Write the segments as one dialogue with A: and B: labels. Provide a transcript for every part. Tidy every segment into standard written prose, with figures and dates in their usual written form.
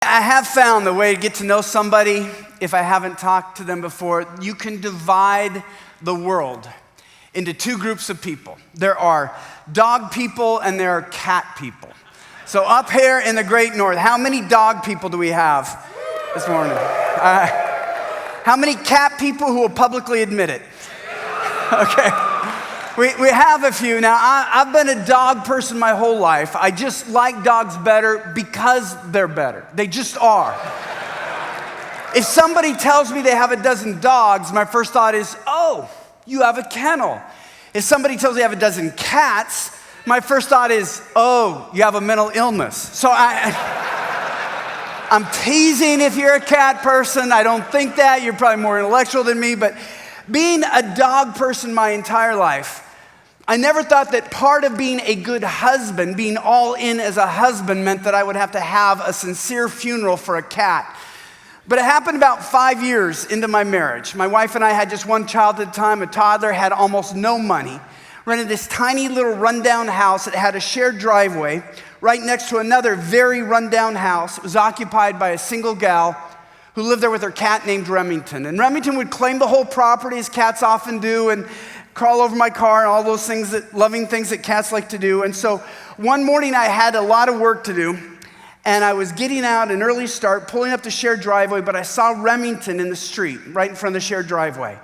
A: I have found the way to get to know somebody, if I haven't talked to them before, you can divide the world into two groups of people. There are dog people and there are cat people. So up here in the great north, how many dog people do we have this morning? How many cat people who will publicly admit it? Okay. We have a few. Now, I've been a dog person my whole life. I just like dogs better because they're better. They just are. If somebody tells me they have a dozen dogs, my first thought is, oh, you have a kennel. If somebody tells me I have a dozen cats, my first thought is, oh, you have a mental illness. So I'm teasing if you're a cat person. I don't think that. You're probably more intellectual than me. But being a dog person my entire life, I never thought that part of being a good husband, being all in as a husband, meant that I would have to have a sincere funeral for a cat. But it happened about 5 years into my marriage. My wife and I had just one child at the time, a toddler, had almost no money, rented this tiny little rundown house that had a shared driveway right next to another very rundown house. It was occupied by a single gal who lived there with her cat named Remington. And Remington would claim the whole property, as cats often do, and crawl over my car and all those things, loving things that cats like to do. And so one morning I had a lot of work to do, and I was getting out an early start, pulling up the shared driveway, but I saw Remington in the street, right in front of the shared driveway.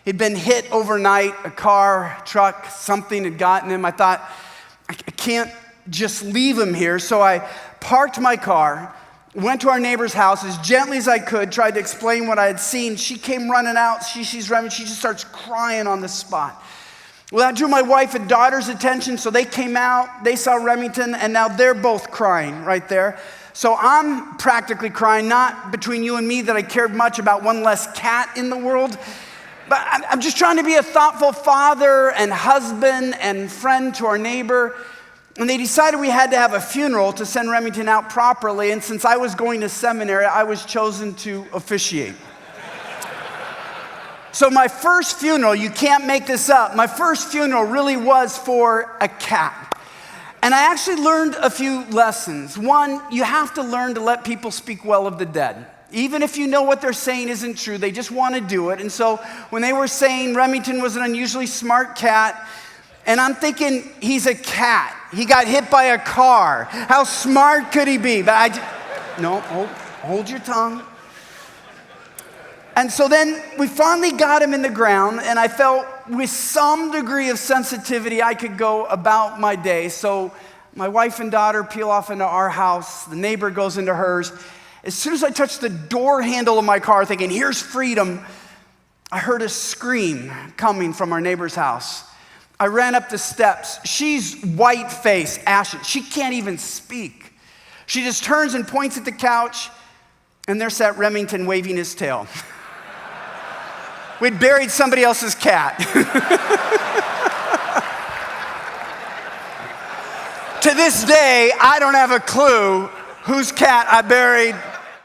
A: He'd been hit overnight, a car, truck, something had gotten him. I thought, I can't just leave him here. So I parked my car, went to our neighbor's house as gently as I could, tried to explain what I had seen. She came running out. She sees Remington. She just starts crying on the spot. Well, that drew my wife and daughter's attention, so they came out. They saw Remington, and now they're both crying right there. So I'm practically crying, not between you and me that I cared much about one less cat in the world, but I'm just trying to be a thoughtful father and husband and friend to our neighbor. And they decided we had to have a funeral to send Remington out properly. And since I was going to seminary, I was chosen to officiate. So my first funeral, you can't make this up, my first funeral really was for a cat. And I actually learned a few lessons. One, you have to learn to let people speak well of the dead. Even if you know what they're saying isn't true, they just want to do it. And so when they were saying Remington was an unusually smart cat, and I'm thinking, he's a cat. He got hit by a car. How smart could he be? But no, hold your tongue. And so then we finally got him in the ground, and I felt with some degree of sensitivity I could go about my day. So my wife and daughter peel off into our house. The neighbor goes into hers. As soon as I touched the door handle of my car thinking, here's freedom, I heard a scream coming from our neighbor's house. I ran up the steps. She's white-faced, ashen. She can't even speak. She just turns and points at the couch, and there sat Remington waving his tail. We'd buried somebody else's cat. To this day, I don't have a clue whose cat I buried